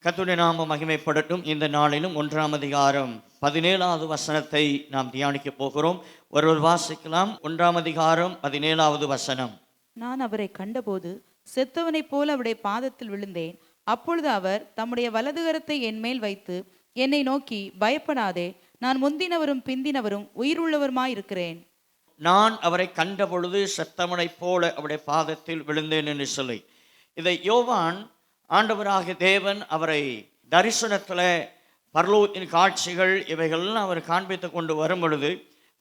கர்த்தருடைய நாமம் மகிமைப்படட்டும். இந்த நாளிலும் 1ஆம் அதிகாரம் 17வது வசனத்தை நாம் தியானிக்க போகிறோம். ஒருவர் வாசிக்கலாம். 1ஆம் அதிகாரம் 17வது வசனம். நான் அவரை கண்டபோது செத்தவனைப் போல அவருடைய பாதத்தில் விழுந்தேன். அப்பொழுது அவர் தம்முடைய வலதுகரத்தை என் மேல் வைத்து என்னை நோக்கி, பயப்படாதே, நான் முந்தினவரும் பிந்தினவரும் உயிருள்ளவருமாயிருக்கிறேன். நான் அவரை கண்டபொழுது செத்தவனைப் போல அவருடைய பாதத்தில் விழுந்தேன் என்று சொல்லி, இதை யோவான் ஆண்டவராகிய தேவன் அவரை தரிசனத்தில் பரலோகத்தின் காட்சிகள் இவைகள்லாம் அவர் காண்பித்து கொண்டு வரும் பொழுது,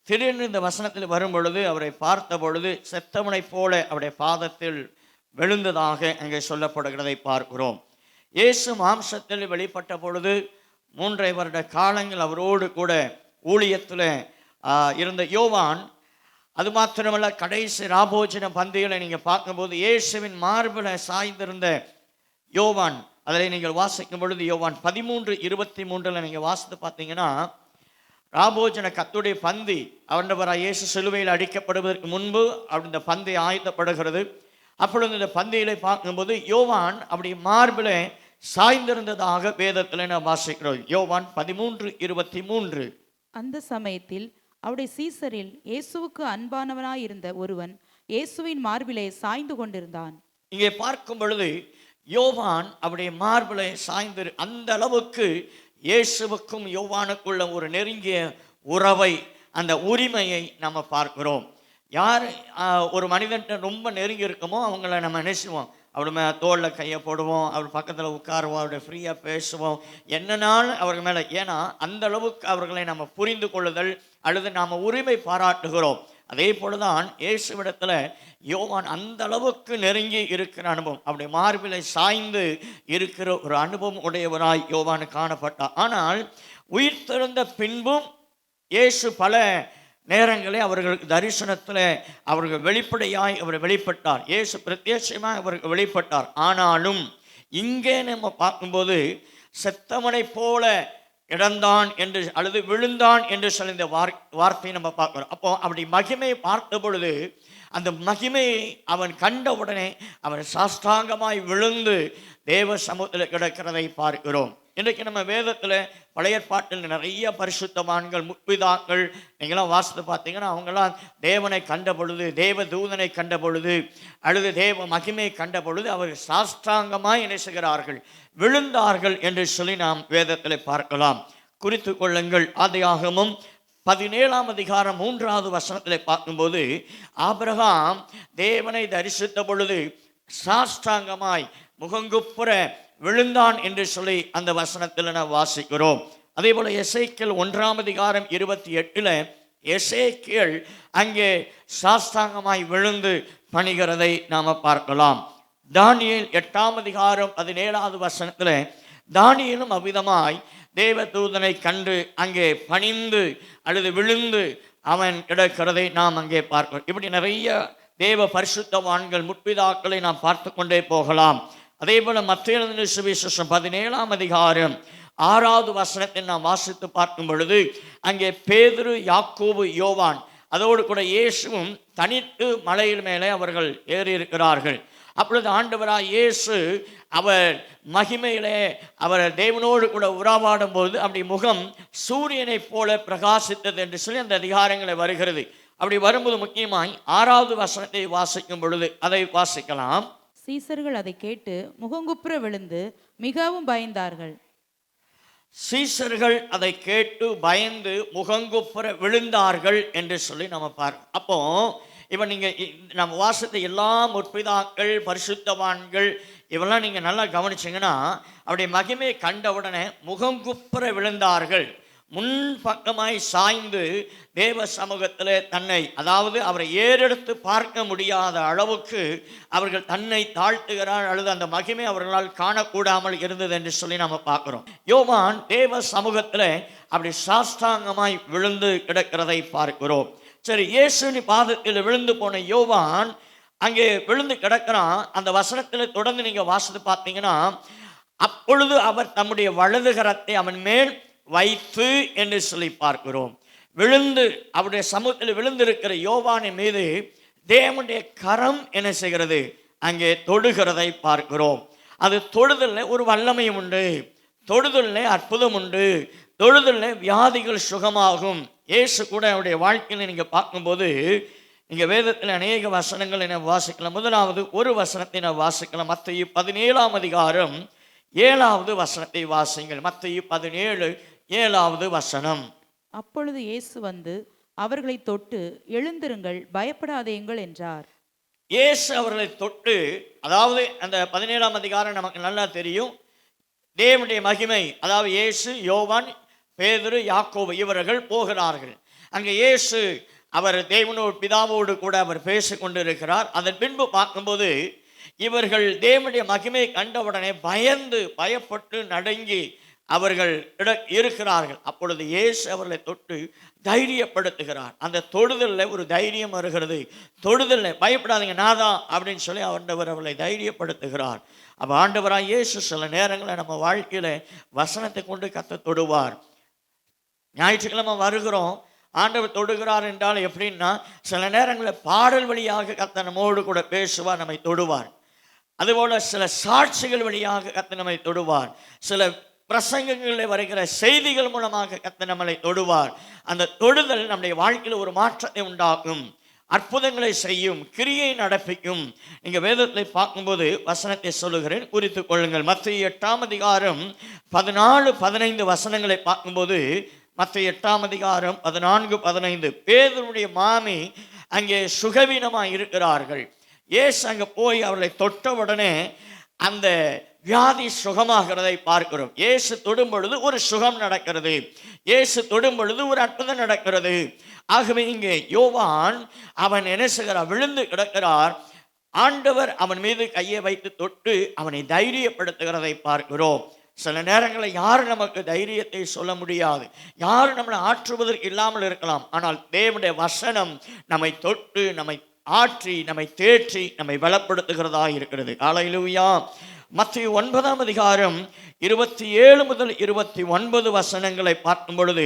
திடீர்னு இந்த வசனத்தில் வரும் பொழுது அவரை பார்த்த பொழுது செத்தவனைப் போல அவருடைய பாதத்தில் விழுந்ததாக அங்கே சொல்லப்படுகிறதை பார்க்கிறோம். இயேசு மாம்சத்தில் வெளிப்பட்ட பொழுது 3 வருட காலங்கள் அவரோடு கூட ஊழியத்தில் இருந்த யோவான், அது மாத்திரமல்ல, கடைசி ராபோஜன பந்திகளை நீங்கள் பார்க்கும்போது இயேசுவின் மார்பில் சாய்ந்திருந்த யோவான், அதில் நீங்கள் வாசிக்கும் பொழுது யோவான் 13:23 நீங்கள் வாசித்து பார்த்தீங்கன்னா, ராபோஜன கர்த்தருடைய பந்தி ஆண்டவராகிய இயேசு சிலுவையில் அடிக்கப்படுவதற்கு முன்பு இந்த பந்தி ஆயத்தப்படுகிறது. அப்பொழுது இந்த பந்தியிலே பார்க்கும்போது யோவான் அப்படி மார்பில் சாய்ந்திருந்ததாக வேதத்தில் நாம் வாசிக்கிறோம். யோவான் 13:23. அந்த சமயத்தில் அவருடைய சீசரில் இயேசுவுக்கு அன்பானவனாயிருந்த ஒருவன் இயேசுவின் மார்பிலே சாய்ந்து கொண்டிருந்தான். இங்கே பார்க்கும் பொழுது யோவான் அவருடைய மார்பிலே சாய்ந்து, அந்த அளவுக்கு இயேசுவுக்கும் யோவானுக்குள்ள ஒரு நெருங்கிய உறவை, அந்த உரிமையை நம்ம பார்க்கிறோம். யார் ஒரு மனிதன்கிட்ட ரொம்ப நெருங்கி இருக்கமோ அவங்கள நம்ம நினைச்சுவோம், அவர் மேலே தோளில் கையை போடுவோம், அவர் பக்கத்தில் உட்காருவோம், அவருடைய ஃப்ரீயாக பேசுவோம், என்னன்னாலும் அவர்கள் மேலே. ஏன்னா அந்த அளவுக்கு அவர்களை நம்ம புரிந்து கொள்ளுதல் அல்லது நாம் உரிமை பாராட்டுகிறோம். அதே போலதான் இயேசுவிடத்தில் யோவான் அந்த அளவுக்கு நெருங்கி இருக்கிற அனுபவம், அப்படி மார்பிலை சாய்ந்து இருக்கிற ஒரு அனுபவம் உடையவராய் யோவான் காணப்பட்டார். ஆனால் உயிர்த்தெழுந்த பின்பும் இயேசு பல நேரங்களே அவர்களுக்கு தரிசனத்தில் அவர்கள் வெளிப்படையாய் அவர் வெளிப்பட்டார். இயேசு பிரத்யட்சமாக அவருக்கு வெளிப்பட்டார். ஆனாலும் இங்கே நம்ம பார்க்கும்போது செத்தவனைப் போல இறந்தான் என்று அல்லது விழுந்தான் என்று சொல்லி இந்த வார்த்தையை நம்ம பார்க்கிறோம். அப்போ அப்படி மகிமையை பார்த்த பொழுது அந்த மகிமையை அவன் கண்ட உடனே அவன் சாஷ்டாங்கமாய் விழுந்து தேவ சமூகத்தில் கிடக்கிறதை பார்க்கிறோம். இன்றைக்கு நம்ம வேதத்தில் பழைய ஏற்பாட்டில் நிறைய பரிசுத்தவான்கள், முற்பிதாக்கள் நீங்களாம் வாசித்து பார்த்தீங்கன்னா அவங்களாம் தேவனை கண்ட பொழுது, தேவ தூதனை கண்ட பொழுது அல்லது தேவ மகிமையை கண்ட பொழுது அவர் சாஷ்டாங்கமாய் இணைசுகிறார்கள், விழுந்தார்கள் என்று சொல்லி நாம் வேதத்தில் பார்க்கலாம். குறித்து கொள்ளுங்கள். ஆதியாகமம் 17ஆம் அதிகாரம் 3வது வசனத்தில் பார்க்கும்போது, ஆபிரகாம் தேவனை தரிசித்த பொழுது சாஷ்டாங்கமாய் முகங்குப்புற விழுந்தான் என்று சொல்லி அந்த வசனத்தில் நாம் வாசிக்கிறோம். அதே போல எசேக்கியேல் 1ஆம் அதிகாரம் 28 எசேக்கியேல் அங்கே சாஷ்டாங்கமாய் விழுந்து பணிகிறதை நாம் பார்க்கலாம். தானியேல் 8ஆம் அதிகாரம் 17வது வசனத்தில் தானியேலும் அவ்விதமாய் தேவ தூதனை கண்டு அங்கே பணிந்து அல்லது விழுந்து அவன் கிடக்கிறதை நாம் அங்கே பார்க்கிறோம். இப்படி நிறைய தேவ பரிசுத்தவான்கள், முற்பிதாக்களை நாம் பார்த்து கொண்டே போகலாம். அதே போல மத்தேயு சுவிசேஷம் 17ஆம் அதிகாரம் 6வது வசனத்தை நாம் வாசித்து பார்க்கும் பொழுது அங்கே பேதுரு, யாக்கோபு, யோவான் அதோடு கூட இயேசுவும் தனித்து மலையின் மேலே அவர்கள் ஏறி இருக்கிறார்கள். அப்பொழுது ஆண்டவராய் இயேசு அவர் மகிமையிலே அவர் தேவனோடு கூட உறவாடும் போது அப்படி முகம் சூரியனை போல பிரகாசித்தது என்று சொல்லி அந்த அதிகாரங்களை வருகிறது. அப்படி வரும்போது முக்கியமாய் 6வது வசனத்தை வாசிக்கும் பொழுது அதை வாசிக்கலாம். சீசர்கள் அதை கேட்டு முகங்குப்புற விழுந்து மிகவும் பயந்தார்கள். சீசர்கள் அதை கேட்டு பயந்து முகங்குப்புற விழுந்தார்கள் என்று சொல்லி நம்ம பார்க்க. அப்போ இப்போ நீங்கள் நம்ம வாசத்தை எல்லா முற்பிதாக்கள், பரிசுத்தவான்கள் இவெல்லாம் நீங்கள் நல்லா கவனிச்சிங்கன்னா அப்படி மகிமையை கண்டவுடனே முகங்குப்புற விழுந்தார்கள். முன்பக்கமாய் சாய்ந்து தேவ சமூகத்தில் தன்னை, அதாவது அவரை ஏறெடுத்து பார்க்க முடியாத அளவுக்கு அவர்கள் தன்னை தாழ்த்துகிறார் அல்லது அந்த மகிமை அவர்களால் காணக்கூடாமல் இருந்தது என்று சொல்லி நம்ம பார்க்கிறோம். யோவான் தேவ சமூகத்தில் அப்படி சாஷ்டாங்கமாய் விழுந்து கிடக்கிறதை பார்க்கிறோம். சரி, இயேசுவின் பாதத்தில் விழுந்து போன யோவான் அங்கே விழுந்து கிடக்கிறான். அந்த வசனத்தில் தொடர்ந்து நீங்கள் வாசித்து பார்த்தீங்கன்னா, அப்பொழுது அவர் தம்முடைய வலது கரத்தை அவன் மேல் வைத்து என்று சொல்லி பார்க்கிறோம். விழுந்து அவருடைய சமூகத்தில் விழுந்திருக்கிற யோவானின் மீது தேவனுடைய கரம் என்ன செய்கிறது, அங்கே தொடுகிறதை பார்க்கிறோம். அது தொடுதலில் ஒரு வல்லமையும் உண்டு. தொடுதலில் அற்புதம் உண்டு, தொடுதலில் வியாதிகள் சுகமாகும். இயேசு கூட அவருடைய வாழ்க்கையில் நீங்கள் பார்க்கும்போது நீங்கள் வேதத்தில் அநேக வசனங்கள் என வாசிக்கலாம். முதலாவது ஒரு வசனத்தை நான் வாசிக்கலாம். மத்தேயு 17ஆம் அதிகாரம் 7வது வசனத்தை வாசிங்கள். மத்தேயு 17 7வது வசனம். அப்பொழுது இயேசு வந்து அவர்களை தொட்டு, எழுந்திருங்கள், பயப்படாதேங்கள் என்றார். இயேசு அவர்களை தொட்டு, அதாவது அந்த 17ஆம் அதிகாரம் நமக்கு நல்லா தெரியும். தேவனுடைய மகிமை, அதாவது இயேசு, யோவான், பேதுரு, யாக்கோபு இவர்கள் போகிறார்கள். அங்கே இயேசு அவர் தேவனோடு பிதாவோடு கூட அவர் பேசி கொண்டிருக்கிறார். அதன் பின்பு பார்க்கும்போது இவர்கள் தேவனுடைய மகிமை கண்டவுடனே பயப்பட்டு நடுங்கி அவர்கள் இருக்கிறார்கள். அப்பொழுது இயேசு அவர்களை தொட்டு தைரியப்படுத்துகிறார். அந்த தொடுதலில் ஒரு தைரியம் வருகிறது. தொடுதலில் பயப்படாதீங்க, நாதான் அப்படின்னு சொல்லி ஆண்டவர் அவர்களை தைரியப்படுத்துகிறார். அப்போ ஆண்டவராக இயேசு சில நேரங்களில் நம்ம வாழ்க்கையில் வசனத்தை கொண்டு தொடுவார். ஞாயிற்றுக்கிழமை வருகிறோம், ஆண்டவர் தொடுகிறார் என்றால் எப்படின்னா, சில நேரங்களில் பாடல் வழியாக கர்த்தர் நம்மோடு கூட பேசுவார், நம்மை தொடுவார். அதுபோல் சில சாட்சிகள் வழியாக கர்த்தர் நம்மை தொடுவார். சில பிரசங்கங்களில் வருகிற செய்திகள் மூலமாக கர்த்தர் நம்மளை தொடுவார். அந்த தொடுதல் நம்முடைய வாழ்க்கையில் ஒரு மாற்றத்தை உண்டாக்கும், அற்புதங்களை செய்யும், கிரியை நடப்பிக்கும். நீங்கள் வேதத்தில் பார்க்கும்போது வசனத்தை சொல்லுகிறேன், குறித்துக் கொள்ளுங்கள். மத்தேயு 8ஆம் அதிகாரம் 14 15 வசனங்களை பார்க்கும்போது, மத்தேயு 8ஆம் அதிகாரம் 14 15 பேதுருடைய மாமி அங்கே சுகவீனமாக இருக்கிறார்கள். இயேசு அங்கே போய் அவர்களை தொட்ட உடனே அந்த வியாதி சுகமாகிறதை பார்க்கிறோம். இயேசு தொடும் பொழுது ஒரு சுகம் நடக்கிறது, இயேசு தொடும் பொழுது ஒரு அற்புதம் நடக்கிறது. ஆகவே இங்கே யோவான் அவன் என்ன செய்கிறார், விழுந்து கிடக்கிறார். ஆண்டவர் அவன் மீது கையை வைத்து தொட்டு அவனை தைரியப்படுத்துகிறதை பார்க்கிறோம். சில நேரங்களில் யாரும் நமக்கு தைரியத்தை சொல்ல முடியாது, யாரும் நம்மளை ஆற்றுவதற்கு இல்லாமல் இருக்கலாம். ஆனால் தேவனுடைய வசனம் நம்மை தொட்டு நம்மை ஆற்றி நம்மை தேற்றி நம்மை பலப்படுத்துகிறதா இருக்கிறது. அல்லேலூயா. மத்தேயு 9ஆம் அதிகாரம் 27 முதல் 29 வசனங்களை பார்க்கும் பொழுது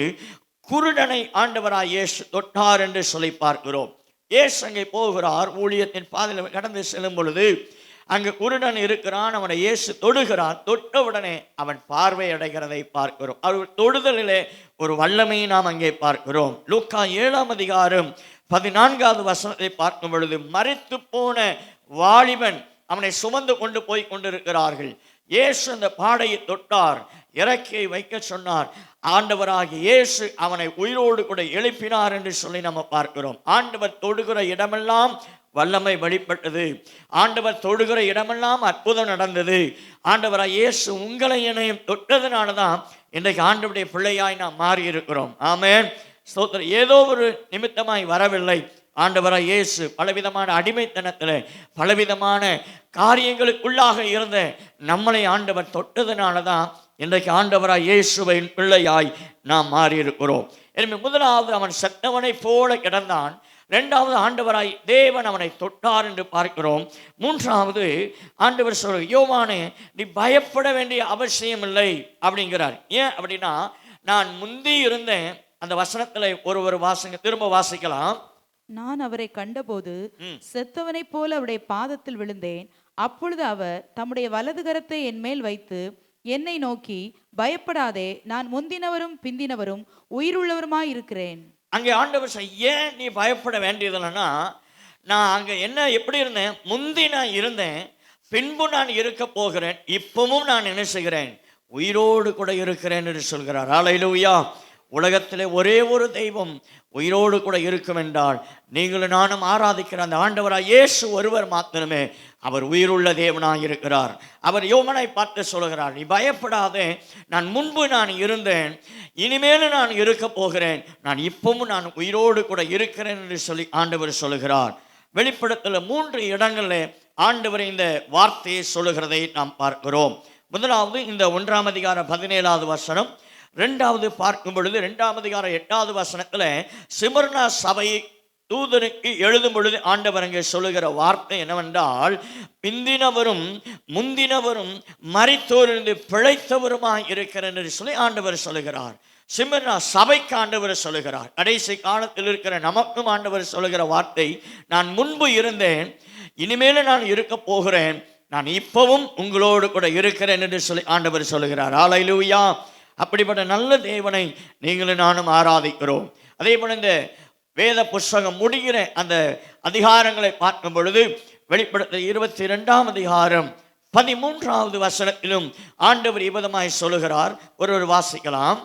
குருடனை ஆண்டவராய் இயேசு தொட்டார் என்று சொல்லி பார்க்கிறோம். இயேசு அங்கே போகிறார், ஊழியத்தின் பாதையில் கடந்து செல்லும் பொழுது அங்கு குருடன் இருக்கிறான். அவனை இயேசு தொடுகிறார். தொட்டவுடனே அவன் பார்வை அடைகிறதை பார்க்கிறோம். அவர் தொடுதலிலே ஒரு வல்லமையை நாம் அங்கே பார்க்கிறோம். லூக்கா 7ஆம் அதிகாரம் 14வது வசனத்தை பார்க்கும் பொழுது மரித்து போன வாலிபன் அவனை சுமந்து கொண்டு போய் கொண்டிருக்கிறார்கள். இயேசு அந்த பாடையை தொட்டார், இறக்கையை வைக்க சொன்னார். ஆண்டவராகிய இயேசு அவனை உயிரோடு கூட எழுப்பினார் என்று சொல்லி நம்ம பார்க்கிறோம். ஆண்டவர் தொடுகிற இடமெல்லாம் வல்லமை வெளிப்பட்டது. ஆண்டவர் தொடுகிற இடமெல்லாம் அற்புதம் நடந்தது. ஆண்டவராய் இயேசு உங்களை என்னையும் தொட்டதுனால தான் இன்றைக்கு ஆண்டவருடைய பிள்ளையாய் நாம் மாறி இருக்கிறோம். ஆமென், ஸ்தோத்திரம். ஏதோ ஒரு நிமித்தமாய் வரவில்லை. ஆண்டவராய் இயேசு பலவிதமான அடிமைத்தனத்தில் பலவிதமான காரியங்களுக்குள்ளாக இருந்த நம்மளை ஆண்டவர் தொட்டதுனால தான் இன்றைக்கு ஆண்டவராய் இயேசுவின் பிள்ளையாய் நாம் மாறி இருக்கிறோம். எனவே முதலாவது அவன் செத்தவனை போல கிடந்தான். இரண்டாவது ஆண்டவராய் தேவன் அவனை தொட்டார் என்று பார்க்கிறோம். மூன்றாவது ஆண்டவர் சொல்ற, யோவானே நீ பயப்பட வேண்டிய அவசியம் இல்லை அப்படிங்கிறார். ஏன் அப்படின்னா, நான் முந்தி இருந்தேன். அந்த வசனத்தில் ஒரு வாசிங்க, திரும்ப வாசிக்கலாம். நான் அவரை கண்டபோது செத்தவனை போல அவருடைய பாதத்தில் விழுந்தேன். அப்பொழுது அவர் தம்முடைய வலது கரத்தை என் மேல் வைத்து என்னை நோக்கி, பயப்படாதே, நான் முந்தினவரும் பிந்தினவரும் உயிருள்ளவருமாய் இருக்கிறேன். அங்கே ஆண்டவர் ஏன் நீ பயப்பட வேண்டியதில்லைன்னா, நான் அங்கே என்ன எப்படி இருந்தேன், முந்தி நான் இருந்தேன், பின்பு நான் இருக்க போகிறேன், இப்பவும் நான் என்ன செய்கிறேன், உயிரோடு கூட இருக்கிறேன் என்று சொல்கிறார். அல்லேலூயா. உலகத்திலே ஒரே ஒரு தெய்வம் உயிரோடு கூட இருக்கும் என்றால் நீங்களும் நானும் ஆராதிக்கிற அந்த ஆண்டவராய் இயேசு ஒருவர் மாத்திரமே அவர் உயிருள்ள தேவனாய் இருக்கிறார். அவர் யோவானை பார்த்து சொல்கிறார், நீ பயப்படாதே, நான் முன்பு நான் இருந்தேன், இனிமேலும் நான் இருக்க போகிறேன், நான் இப்பவும் நான் உயிரோடு கூட இருக்கிறேன் என்று சொல்லி ஆண்டவர் சொல்கிறார். வெளிப்படத்தில் 3 இடங்களில் ஆண்டவர் இந்த வார்த்தையை சொல்லுகிறதை நாம் பார்க்கிறோம். முதலாவது இந்த 1ஆம் அதிகாரம் 17வது வசனம். ரெண்டாவது பார்க்கும் பொழுது 2ஆம் அதிகாரம் 8வது வசனத்தில் சிமர்னா சபை தூதனுக்கு எழுதும் பொழுது ஆண்டவர் அங்கே சொல்லுகிற வார்த்தை என்னவென்றால், பிந்தினவரும் முந்தினவரும் மரித்தோரிலிருந்து பிழைத்தவருமாய் இருக்கிறேன் என்று சொல்லி ஆண்டவர் சொல்லுகிறார். சிமர்னா சபைக்கு ஆண்டவர் சொல்லுகிறார். கடைசி காலத்தில் இருக்கிற நமக்கும் ஆண்டவர் சொல்லுகிற வார்த்தை, நான் முன்பு இருந்தேன், இனிமேலும் நான் இருக்க போகிறேன், நான் இப்பவும் உங்களோடு கூட இருக்கிறேன் என்று சொல்லி ஆண்டவர் சொல்லுகிறார். ஹல்லேலூயா. அப்படிப்பட்ட நல்ல தேவனை நீங்களும் நானும் ஆராதிக்கிறோம். அதே போல இந்த வேத புஸ்தகம் முடிகிற அந்த அதிகாரங்களை பார்க்கும் பொழுது வெளிப்படுத்த 22ஆம் அதிகாரம் 13வது வசனத்திலும் ஆண்டவர் இவ்விதமாய் சொல்லுகிறார். ஒருவர் வாசிக்கலாம்.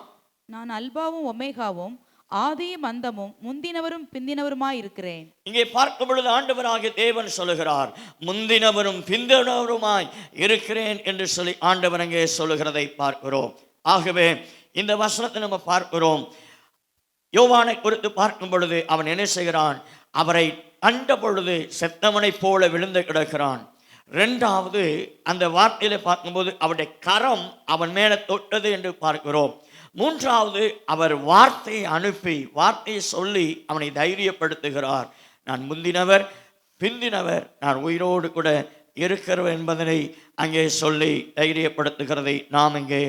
நான் அல்பாவும் ஒமேகாவும் ஆதியும் அந்தமும் முந்தினவரும் பிந்தினவருமாய் இருக்கிறேன். இங்கே பார்க்கும் பொழுது ஆண்டவராகிய தேவன் சொல்லுகிறார், முந்தினவரும் பிந்தினவருமாய் இருக்கிறேன் என்று சொல்லி ஆண்டவர் அங்கே சொல்லுகிறதை பார்க்கிறோம். ஆகவே இந்த வசனத்தை நம்ம பார்க்கிறோம். யோவானை குறித்து பார்க்கும் பொழுது அவன் என்ன செய்கிறான்? அவரை கண்ட பொழுது செத்தவனைப் போல விழுந்து கிடக்கிறான். இரண்டாவது அந்த வார்த்தையில பார்க்கும்போது அவருடைய கரம் அவன் மேலே தொட்டது என்று பார்க்கிறோம். மூன்றாவது அவர் வார்த்தையை அனுப்பி வார்த்தையை சொல்லி அவனை தைரியப்படுத்துகிறார். நான் முந்தினவர் பிந்தினவர், நான் உயிரோடு கூட இருக்கிறவர் என்பதனை அங்கே சொல்லி தைரியப்படுத்துகிறதை நாம் இங்கே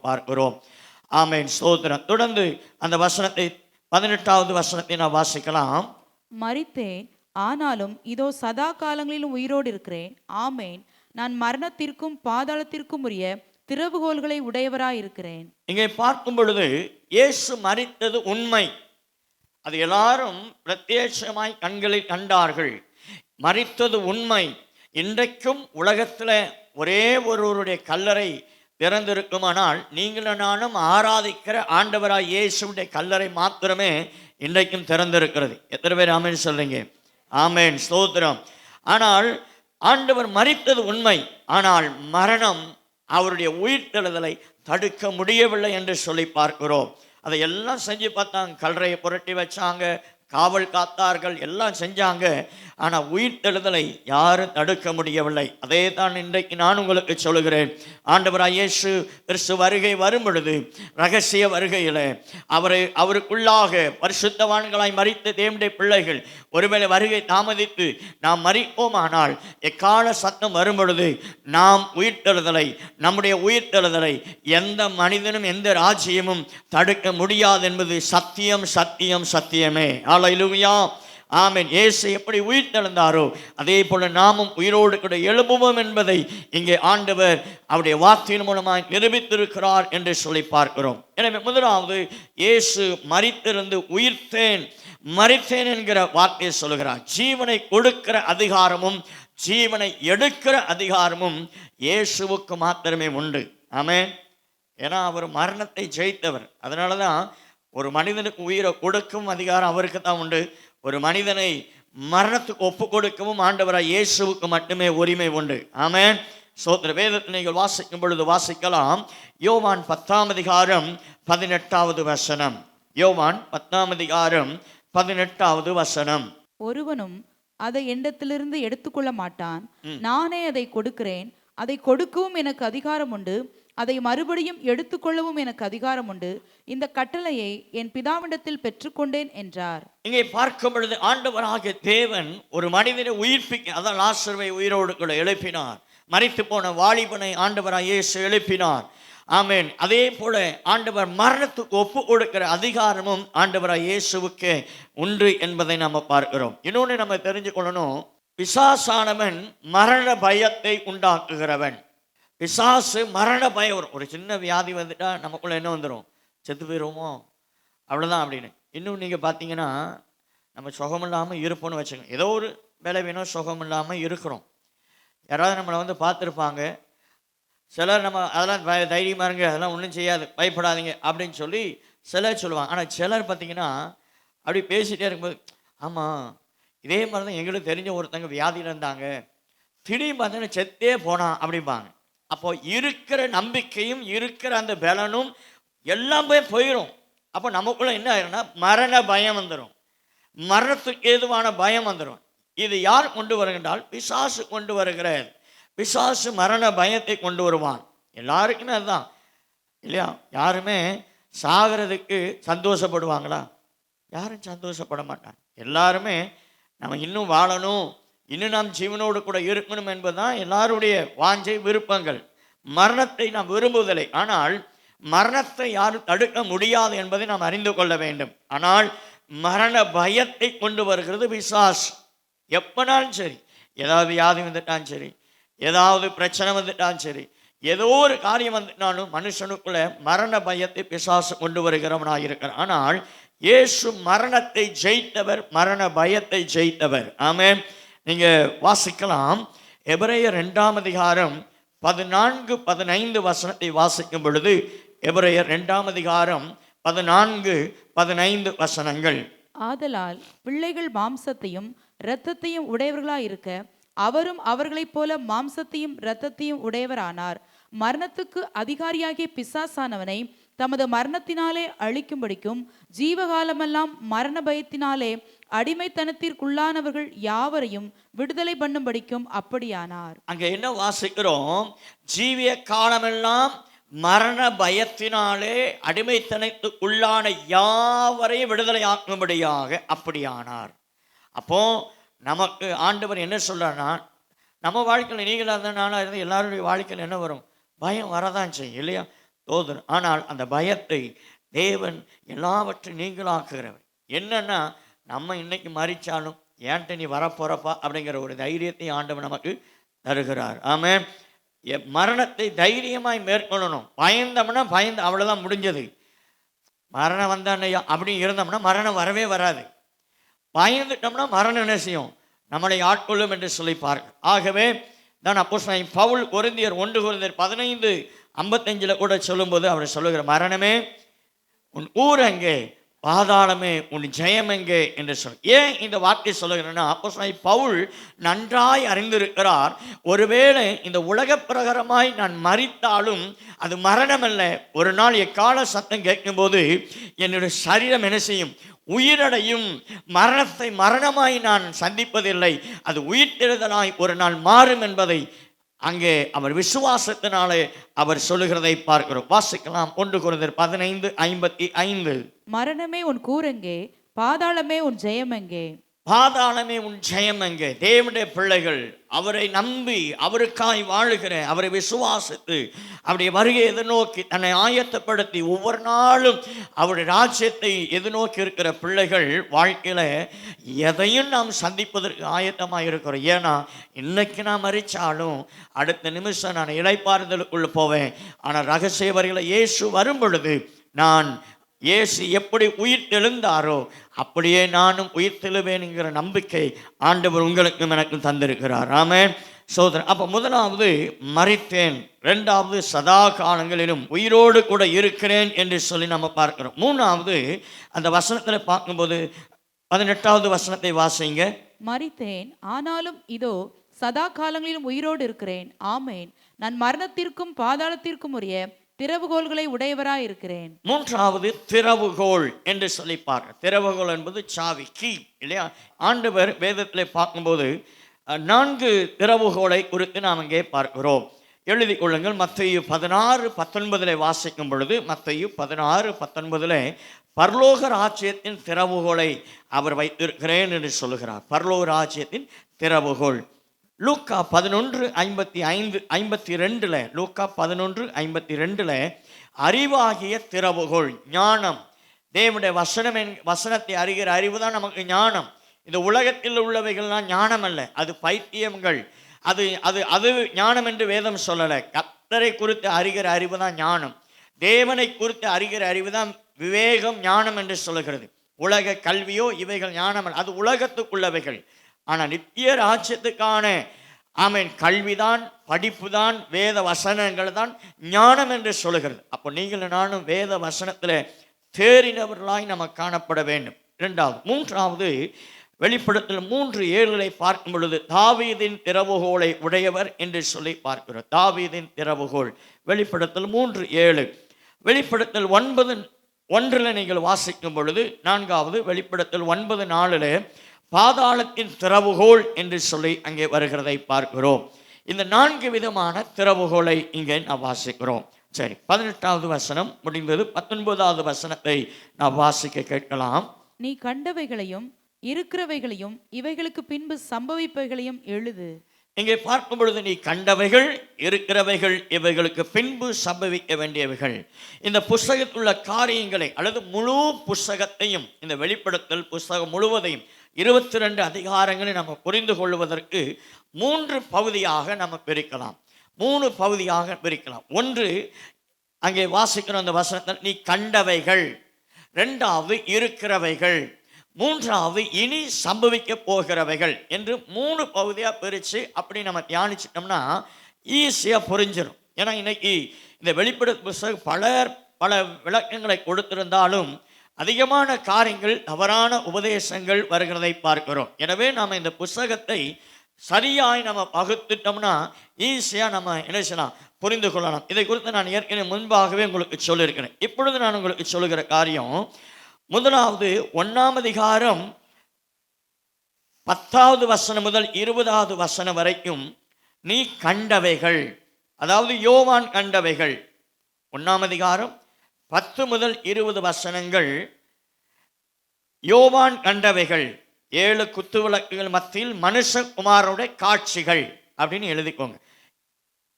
பார்க்கிறோம். ஆமென், ஸ்தோத்திரம். தொடர்ந்து அந்த வசனத்தை 18வது வசனத்தை நான் வாசிக்கலாம். மரித்தேன், ஆனாலும் இதோ சதா காலங்களிலும் உயிரோடு இருக்கிறேன். ஆமேன். நான் மரணத்திற்கும் பாதாளத்திற்கும் உரிய திறவுகோல்களை உடையவராயிருக்கிறேன். இங்கே பார்க்கும் பொழுது இயேசு மரித்தது உண்மை. அது எல்லாரும் பிரத்யட்சமாய் கண்களில் கண்டார்கள். மரித்தது உண்மை. இன்றைக்கும் உலகத்தில் ஒரே ஒருவருடைய கல்லறை திறந்திருக்குமானால் நீங்களும் நானும் ஆராதிக்கிற ஆண்டவராய் இயேசுடைய கல்லறை மாத்திரமே இன்றைக்கும் திறந்திருக்கிறது. எத்தனை பேர் ஆமென் சொல்றீங்க? ஆமென், ஸ்தோத்திரம். ஆனால் ஆண்டவர் மரித்தது உண்மை. ஆனால் மரணம் அவருடைய உயிர்த்தெழுதலை தடுக்க முடியவில்லை என்று சொல்லி பார்க்கிறோம். அதை எல்லாம் செஞ்சு பார்த்தாங்க. கல்லறையை புரட்டி வச்சாங்க, காவல் காத்தார்கள், எல்லாம் செஞ்சாங்க. ஆனால் உயிர்த்தெழுதலை யாரும் தடுக்க முடியவில்லை. அதே தான் இன்றைக்கு நான் உங்களுக்கு சொல்லுகிறேன். ஆண்டவராய் இயேசு கிறிஸ்து வருகை வரும் பொழுது ரகசிய வருகையில் அவருக்குள்ளாக பரிசுத்தவான்களாய் மரித்த தேவனுடைய பிள்ளைகள் ஒருவேளை வருகை தாமதித்து நாம் மரிப்போமானால் எக்கால சத்தம் வரும் பொழுது நாம் உயிர்த்தெழுதலை, நம்முடைய உயிர்த்தெழுதலை எந்த மனிதனும் எந்த ராஜ்யமும் தடுக்க முடியாது என்பது சத்தியம், சத்தியம், சத்தியமே. ஹல்லேலூயா. ஆமென். இயேசு எப்படி உயிர்த்தெழுந்தாரோ அதே போல நாமும் உயிரோடு கூட எழுப்புவோம் என்பதை இங்கே ஆண்டவர் அவருடைய வார்த்தையின் மூலமாக நிரூபித்திருக்கிறார் என்று சொல்லி பார்க்கிறோம். எனவே முதலாவது இயேசு மரித்திருந்து மரித்தேன் என்கிற வார்த்தையை சொல்லுகிறார். ஜீவனை கொடுக்கிற அதிகாரமும் ஜீவனை எடுக்கிற அதிகாரமும் இயேசுவுக்கு மாத்திரமே உண்டு. ஆமென். ஏன்னா அவர் மரணத்தை ஜெயித்தவர். அதனால தான் ஒரு மனிதனுக்கு உயிரை கொடுக்கும் அதிகாரம் அவருக்கு தான் உண்டு. ஒரு மனிதனை மரணத்துக்கு ஒப்பு கொடுக்கவும் ஆண்டவராய் இயேசுவுக்கு மட்டுமே உரிமை உண்டு. ஆமென், சோத்திர. வேதத்தை நீங்கள் வாசிக்கும் பொழுது வாசிக்கலாம். யோவான் 10ஆம் அதிகாரம் 18வது வசனம். யோவான் 10ஆம் அதிகாரம் 18வது வசனம். ஒருவனும் அதை என்னிடத்திலிருந்து எடுத்துக்கொள்ள மாட்டான். நானே அதை கொடுக்கிறேன். அதை கொடுக்கவும் எனக்கு அதிகாரம் உண்டு. அதை மறுபடியும் எடுத்துக்கொள்ளவும் எனக்கு அதிகாரம் உண்டு. இந்த கட்டளையை என் பிதாவிடத்தில் பெற்றுக்கொண்டேன் என்றார். இங்கே பார்க்கும் பொழுது ஆண்டவராகிய தேவன் ஒரு மனிதனை உயிர்ப்பிக்க, அதான் லாசருவை உயிரோடு கூட எழுப்பினார். மரித்து போன வாலிபனை ஆண்டவராய் இயேசு எழுப்பினார். ஆமென். அதே போல ஆண்டவர் மரணத்துக்கு ஒப்பு கொடுக்கிற அதிகாரமும் ஆண்டவராய் இயேசுவுக்கு உண்டு என்பதை நம்ம பார்க்கிறோம். இன்னொன்று நம்ம தெரிஞ்சு கொள்ளணும். பிசாசானவன் மரண பயத்தை உண்டாக்குகிறவன். பிசாசு மரண பயம் வரும். ஒரு சின்ன வியாதி வந்துட்டா நமக்குள்ள என்ன வந்துடும்? செத்து போயிடுவோமோ, அவ்வளோதான் அப்படின்னு. இன்னும் நீங்கள் பார்த்தீங்கன்னா நம்ம சுகம் இல்லாமல் இருப்போம்னு வச்சுக்கோங்க. ஏதோ ஒரு வேலை வேணும், சுகம் இல்லாமல் இருக்கிறோம். யாராவது நம்மளை பார்த்துருப்பாங்க. சிலர் நம்ம அதெல்லாம் தைரியமாக இருங்க, அதெல்லாம் ஒன்றும் செய்யாது, பயப்படாதீங்க அப்படின்னு சொல்லி சிலர் சொல்லுவாங்க. ஆனால் சிலர் பார்த்தீங்கன்னா அப்படி பேசிகிட்டே இருக்கும்போது, ஆமாம் இதே மாதிரி தான் எங்களுக்கு தெரிஞ்ச ஒருத்தங்க வியாதியில் இருந்தாங்க, திடீர்னு பார்த்தீங்கன்னா செத்தே போனான் அப்படிம்பாங்க. அப்போ இருக்கிற நம்பிக்கையும் இருக்கிற அந்த பலனும் எல்லாம் போயிடும். அப்போ நமக்குள்ள என்ன ஆயிரும்னா மரண பயம் வந்துடும், மரணத்துக்கு ஏதுவான பயம் வந்துடும். இது யார் கொண்டு வருகின்றால் பிசாசு கொண்டு வருகிறார். பிசாசு மரண பயத்தை கொண்டு வருவான். எல்லாருக்குமே அதுதான் இல்லையா? யாருமே சாகிறதுக்கு சந்தோஷப்படுவாங்களா? யாரும் சந்தோஷப்பட மாட்டாங்க. எல்லாருமே நம்ம இன்னும் வாழணும், இன்னும் நாம் ஜீவனோடு கூட இருக்கணும் என்பதுதான் எல்லாருடைய வாஞ்சை, விருப்பங்கள். மரணத்தை நாம் விரும்புவதில்லை. ஆனால் மரணத்தை யாரும் தடுக்க முடியாது என்பதை நாம் அறிந்து கொள்ள வேண்டும். ஆனால் மரண பயத்தை கொண்டு வருகிறது பிசாசு. எப்பனாலும் சரி, ஏதாவது வியாதி வந்துட்டாலும் சரி, ஏதாவது பிரச்சனை வந்துட்டாலும் சரி, ஏதோ ஒரு காரியம் வந்துட்டாலும் மனுஷனுக்குள்ள மரண பயத்தை பிசாசு கொண்டு வருகிறவனாக இருக்கிறான். ஆனால் இயேசு மரணத்தை ஜெயித்தவர், மரண பயத்தை ஜெயித்தவர். ஆமென். நீங்க வாசிக்கலாம், எபிரேயர் 2ஆம் அதிகாரம் 14-15 வசனத்தை வாசிக்கும் பொழுது, எபிரேயர் 2ஆம் அதிகாரம் 14-15 வசனங்கள். ஆதலால் பிள்ளைகள் மாம்சத்தையும் இரத்தத்தையும் உடையவர்களாயிருக்க அவரும் அவர்களைப் போல மாம்சத்தையும் இரத்தத்தையும் உடையவரானார். மரணத்துக்கு அதிகாரியாகிய பிசாசானவனை தமது மரணத்தினாலே அழிக்கும்படிக்கும் ஜீவகாலமெல்லாம் மரண பயத்தினாலே அடிமைத்தனத்திற்குள்ளானவர்கள் யாவரையும் விடுதலை பண்ணும்படிக்கும் அப்படியானார். அங்க என்ன வாசிக்கிறோம்? ஜீவிய காலமெல்லாம் மரண பயத்தினாலே அடிமைத்தனத்துக்குள்ளான யாவரையும் விடுதலை ஆக்கும்படியாக அப்படியானார். அப்போ நமக்கு ஆண்டவர் என்ன சொல்றாருன்னா, நம்ம வாழ்க்கையில் நீங்களாக இருந்தனால எல்லாருடைய வாழ்க்கையில் என்ன வரும்? பயம் வரதான் செய்யும் இல்லையா? தோதர். ஆனால் அந்த பயத்தை தேவன் எல்லாவற்றையும் நீங்களாக்குகிறவர். என்னன்னா, நம்ம இன்னைக்கு மறிச்சாலும் ஏன்ட்ட நீ வரப்போறப்பா அப்படிங்கிற ஒரு தைரியத்தை ஆண்டவர் நமக்கு தருகிறார். ஆமென். மரணத்தை தைரியமாய் மேற்கொள்ளணும். பயந்தோம்னா அவ்வளோதான், முடிஞ்சது. மரணம் வந்தானையா அப்படி இருந்தோம்னா மரணம் வரவே வராது. பயந்துட்டோம்னா மரணம் என்ன செய்யும்? நம்மளை ஆட்கொள்ளும் என்று சொல்லிப்பார்கள். ஆகவே தான் அப்போஸ்தலன் பவுல் கொரிந்தியர் 1 கொரிந்தியர் 15:55 கூட சொல்லும்போது அவர் சொல்லுகிற, மரணமே உன் ஊர் எங்கே, பாதாளமே உன் ஜெயம் எங்கே என்று சொல். ஏன் இந்த வார்த்தை சொல்லுகிறேன்னா, அப்போஸ்தலன் பவுல் நன்றாய் அறிந்திருக்கிறார், ஒருவேளை இந்த உலக பிரகாரமாய் நான் மரித்தாலும் அது மரணம் அல்ல. ஒரு நாள் எக்கால சத்தம் கேட்கும்போது என்னுடைய சரீரம் என்ன செய்யும்? உயிரடையும். மரணத்தை மரணமாய் நான் சந்திப்பதில்லை, அது உயிர்த்தெழுதலாய் ஒரு நாள் மாறும் என்பதை அங்கே அவர் விசுவாசத்தினாலே அவர் சொல்லுகிறதை பார்க்கிறோம். வாசிக்கலாம், 1 கொரிந்தியர் 15:55. மரணமே உன் கூரெங்கே, பாதாளமே உன் ஜெயம் எங்கே? பாதாளமே உன் ஜெயம் எங்கே? தேவனுடைய பிள்ளைகள் அவரை நம்பி அவருக்காய் வாழுகிற, அவரை விசுவாசித்து அவருடைய வருகை எதிர்நோக்கி தன்னை ஆயத்தப்படுத்தி ஒவ்வொரு நாளும் அவருடைய ராஜ்யத்தை எதிர்நோக்கி இருக்கிற பிள்ளைகள் வாழ்க்கையில எதையும் நாம் சந்திப்பதற்கு ஆயத்தமாக இருக்கிறோம். ஏன்னா இன்னைக்கு நான் மறிச்சாலும் அடுத்த நிமிஷம் நான் இளைப்பாறுதலுக்குள்ள போவேன். ஆனால் ரகசிய வரிகளை இயேசு வரும் பொழுது, நான் இயேசு எப்படி உயிர் தெழுந்தாரோ அப்படியே நானும் உயிர் தெழுவேன்ங்கிற நம்பிக்கை ஆண்டவர் உங்களுக்கும் எனக்கும் தந்திருக்கிறார். ஆமென். சோதரன், அப்போ முதலாவது மரித்தேன், இரண்டாவது சதா காலங்களிலும் உயிரோடு கூட இருக்கிறேன் என்று சொல்லி நம்ம பார்க்கிறோம். மூணாவது அந்த வசனத்தில் பார்க்கும்போது 18வது வசனத்தை வாசிங்க. மரித்தேன், ஆனாலும் இதோ சதா காலங்களிலும் உயிரோடு இருக்கிறேன். ஆமேன். நான் மரணத்திற்கும் பாதாளத்திற்கும் உரிய திறவுகோள்களை உடையவராய் இருக்கிறேன். மூன்றாவது திறவுகோள் என்று சொல்லி பார்க்க. திறவுகோள் என்பது சாவி, கீ இல்லையா? ஆண்டவர் வேதத்தில் பார்க்கும்போது 4 திறவுகோளை குறித்து நாம் இங்கே பார்க்கிறோம். எழுதி கொள்ளுங்கள். மத்தேயு 16:19 வாசிக்கும் பொழுது, மத்தேயு 16:19 பரலோக ராஜ்யத்தின் திறவுகோளை அவர் வைத்திருக்கிறேன் என்று சொல்லுகிறார். பரலோக ராஜ்யத்தின் திறவுகோள். லூக்கா 11:52 லூக்கா 11:52 அறிவாகிய திறவுகோள், ஞானம். தேவனுடைய வசனத்தை அறிகிற அறிவு தான் நமக்கு ஞானம். இந்த உலகத்தில் உள்ளவைகள்லாம் ஞானம் அல்ல, அது பைத்தியங்கள். அது அது அது ஞானம் என்று வேதம் சொல்லலை. கர்த்தரை குறித்து அறிகிற அறிவு தான் ஞானம். தேவனை குறித்து அறிகிற அறிவு தான் விவேகம், ஞானம் என்று சொல்லுகிறது. உலக கல்வியோ இவைகள் ஞானம் அல்ல, அது உலகத்துக்குள்ளவைகள். ஆனால் நித்திய ராஜ்யத்துக்கான கல்விதான், படிப்பு தான், வேத வசனங்கள் தான் ஞானம் என்று சொல்லுகிறது. அப்போ நீங்கள் நானும் வேத வசனத்தில் தேறினவர்களாய் நம்ம காணப்பட வேண்டும். இரண்டாவது. மூன்றாவது, வெளிப்படுத்தல் 3:7 பார்க்கும் பொழுது தாவீதின் திறவுகோலை உடையவர் என்று சொல்லி பார்க்கிறோம். தாவீதின் திறவுகோல், வெளிப்படுத்தல் 3:7. வெளிப்படுத்தல் 9:1 நீங்கள் வாசிக்கும் பொழுது, நான்காவது வெளிப்படுத்தல் 9:4 பாதாளத்தின் திறவுகோல் என்று சொல்லி அங்கே வருகிறதை பார்க்கிறோம். இந்த 4 விதமான திறவுகோலை இங்கே நாம் வாசிக்கிறோம். சரி, 18வது வசனம் முடிந்தது. 19வது வசனத்தை நாம் வாசிக்க கேட்கலாம். நீ கண்டவைகளையும் இருக்கிறவைகளையும் இவைகளுக்கு பின்பு சம்பவிப்பவைகளையும் எழுது. இங்கே பார்க்கும் பொழுது நீ கண்டவைகள் இருக்கிறவைகள் இவைகளுக்கு பின்பு சம்பவிக்க வேண்டியவைகள். இந்த புஸ்தகத்தில் உள்ள காரியங்களை அல்லது முழு புஸ்தகத்தையும், இந்த வெளிப்படுத்தல் புஸ்தகம் முழுவதையும் 22 அதிகாரங்களை நம்ம புரிந்து கொள்வதற்கு 3 பகுதியாக நம்ம பிரிக்கலாம். 3 பகுதியாக பிரிக்கலாம். ஒன்று, அங்கே வாசிக்கிற அந்த வசனத்தில் நீ கண்டவைகள், 2வது இருக்கிறவைகள், 3வது இனி சம்பவிக்க போகிறவைகள் என்று 3 பகுதியாக பிரித்து அப்படி நம்ம தியானிச்சிட்டோம்னா ஈஸியாக புரிஞ்சிடும். ஏன்னா இன்னைக்கு இந்த வெளிப்படுத்தல் புஸ்தகம் பல விளக்கங்களை கொடுத்திருந்தாலும் அதிகமான காரியங்கள் தவறான உபதேசங்கள் வருகிறதை பார்க்கிறோம். எனவே நாம் இந்த புஸ்தகத்தை சரியாய் நம்ம பகுத்துட்டோம்னா ஈஸியாக நம்ம என்ன செய்யலாம், புரிந்து கொள்ளலாம். இதை குறித்து நான் ஏற்கனவே முன்பாகவே உங்களுக்கு சொல்லியிருக்கிறேன். இப்பொழுது நான் உங்களுக்கு சொல்லுகிற காரியம், முதலாவது 1ஆம் அதிகாரம் 10வது வசனம் முதல் 20வது வசனம் வரைக்கும் நீ கண்டவைகள், அதாவது யோவான் கண்டவைகள். 1ஆம் அதிகாரம் 10 முதல் 20 வசனங்கள் யோவான் கண்டவைகள், 7 குத்துவிளக்குகள் மத்தியில் மனுஷகுமாரனுடைய காட்சிகள் அப்படின்னு எழுதிக்கோங்க.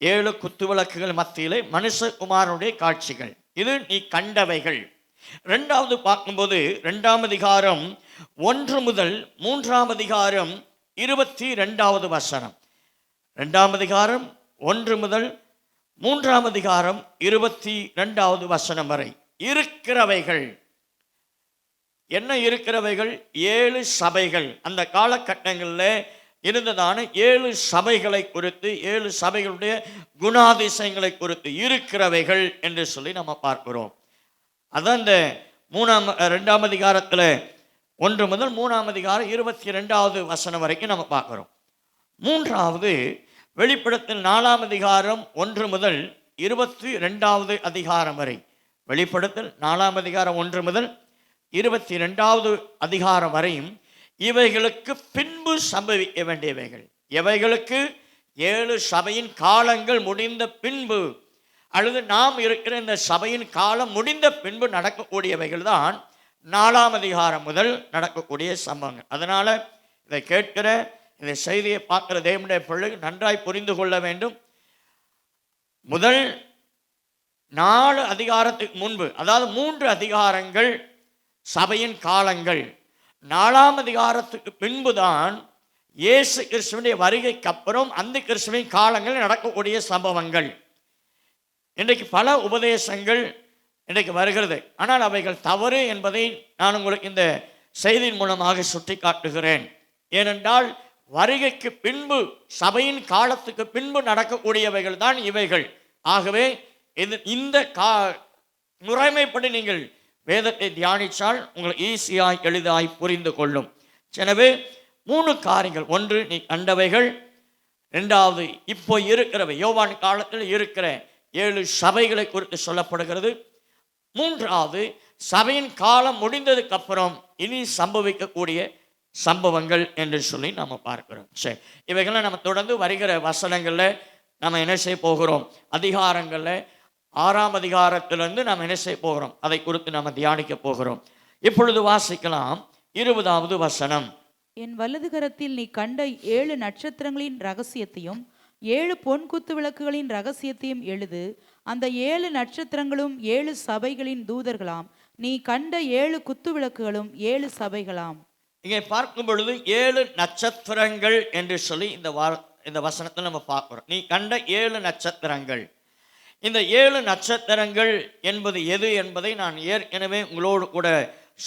7 குத்துவிளக்குகள் மத்தியிலே மனுஷகுமாரனுடைய காட்சிகள், இது நீ கண்டவைகள். 2வது பார்க்கும்போது 2ஆம் அதிகாரம் 1 முதல் 3ஆம் அதிகாரம் 22வது வசனம். 2ஆம் அதிகாரம் 1 முதல் 3ஆம் அதிகாரம் 22வது வசனம் வரை இருக்கிறவைகள். என்ன இருக்கிறவைகள்? 7 சபைகள். அந்த காலகட்டங்களில் இருந்ததான 7 சபைகளை குறித்து, 7 சபைகளுடைய குணாதிசயங்களை குறித்து இருக்கிறவைகள் என்று சொல்லி நம்ம பார்க்கிறோம். அதான் இந்த 2ஆம் அதிகாரத்தில் 1 முதல் 3ஆம் அதிகாரம் 22வது வசனம் வரைக்கும் நம்ம பார்க்குறோம். 3வது வெளிப்படுத்தல் 4ஆம் அதிகாரம் 1 முதல் 22வது அதிகாரம் வரை. வெளிப்படுத்தல் 4ஆம் அதிகாரம் 1 முதல் 22வது அதிகாரம் வரையும் இவைகளுக்கு பின்பு சம்பவிக்க வேண்டியவைகள். எவைகளுக்கு? 7 சபையின் காலங்கள் முடிந்த பின்பு, அல்லது நாம் இருக்கிற இந்த சபையின் காலம் முடிந்த பின்பு நடக்கக்கூடியவைகள் தான் 4ஆம் அதிகாரம் முதல் நடக்கக்கூடிய சம்பவங்கள். அதனால் இதை கேட்கிற, இந்த செய்தியை பார்க்கிற தேவனுடைய பிள்ளைகள் நன்றாய் புரிந்து கொள்ள வேண்டும். முதல் 4 அதிகாரத்துக்கு முன்பு, அதாவது 3 அதிகாரங்கள் சபையின் காலங்கள். 4ஆம் அதிகாரத்துக்கு பின்புதான் இயேசு கிறிஸ்துவினுடைய வருகைக்கு அப்புறம் அந்த கிறிஸ்துவின் காலங்களில் நடக்கக்கூடிய சம்பவங்கள். இன்றைக்கு பல உபதேசங்கள் இன்றைக்கு வருகிறது, ஆனால் அவைகள் தவறு என்பதை நான் உங்களுக்கு இந்த செய்தியின் மூலமாக சுட்டி காட்டுகிறேன். ஏனென்றால் வருகைக்கு பின்பு, சபையின் காலத்துக்கு பின்பு நடக்கக்கூடியவைகள் தான் இவைகள். ஆகவே இந்த முறைமைப்படி நீங்கள் வேதத்தை தியானித்தால் உங்களுக்கு ஈஸியாய் எளிதாய் புரிந்து கொள்ளும். எனவே 3 காரியங்கள். 1, நீ கண்டவைகள். 2வது, இப்போ இருக்கிறவை, யோவான் காலத்தில் இருக்கிற 7 சபைகளை குறித்து சொல்லப்படுகிறது. 3வது, சபையின் காலம் முடிந்ததுக்கு அப்புறம் இனி சம்பவிக்கக்கூடிய சம்பவங்கள் என்று சொல்லி நம்ம பார்க்கிறோம். சரி, இவைகளை நம்ம தொடர்ந்து வருகிற வசனங்களில் நம்ம என்ன செய்ய போகிறோம், அதிகாரங்களில் 6ஆம் அதிகாரத்திலிருந்து நாம் என்ன செய்ய போகிறோம், அதை குறித்து நம்ம தியானிக்க போகிறோம். இப்பொழுது வாசிக்கலாம் 20வது வசனம். என் வலது கரத்தில் நீ கண்ட 7 நட்சத்திரங்களின் ரகசியத்தையும் 7 பொன் குத்து விளக்குகளின் ரகசியத்தையும் எழுது. அந்த 7 நட்சத்திரங்களும் 7 சபைகளின் தூதர்களாம். நீ கண்ட 7 குத்து விளக்குகளும் 7 சபைகளாம். இங்கே பார்க்கும் பொழுது 7 நட்சத்திரங்கள் என்று சொல்லி இந்த வசனத்தில் நம்ம பார்க்கிறோம். நீ கண்ட 7 நட்சத்திரங்கள். இந்த 7 நட்சத்திரங்கள் என்பது எது என்பதை நான் ஏற்கனவே உங்களோடு கூட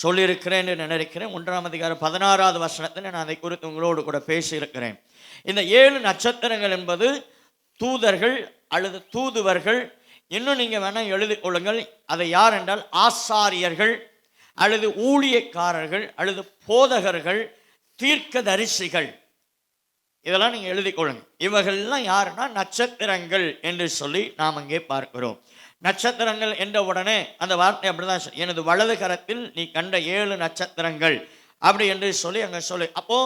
சொல்லியிருக்கிறேன் என்று நினைக்கிறேன். 1ஆம் அதிகாரம் 16வது வசனத்தில் நான் அதை குறித்து உங்களோடு கூட பேசியிருக்கிறேன். இந்த 7 நட்சத்திரங்கள் என்பது தூதர்கள் அல்லது தூதுவர்கள். இன்னும் நீங்கள் வேணால் எழுதி கொள்ளுங்கள். அதை யார் என்றால் ஆசாரியர்கள் அல்லது ஊழியக்காரர்கள் அல்லது போதகர்கள், தீர்க்கதரிசிகள். இதெல்லாம் நீங்கள் எழுதி கொள்ளுங்க. இவர்கள்லாம் யாருன்னா நட்சத்திரங்கள் என்று சொல்லி நாம் அங்கே பார்க்கிறோம். நட்சத்திரங்கள் என்ற உடனே அந்த வார்த்தை அப்படிதான், எனது வலது கரத்தில் நீ கண்ட 7 நட்சத்திரங்கள் அப்படி என்று சொல்லி அங்கே சொல்லி. அப்போ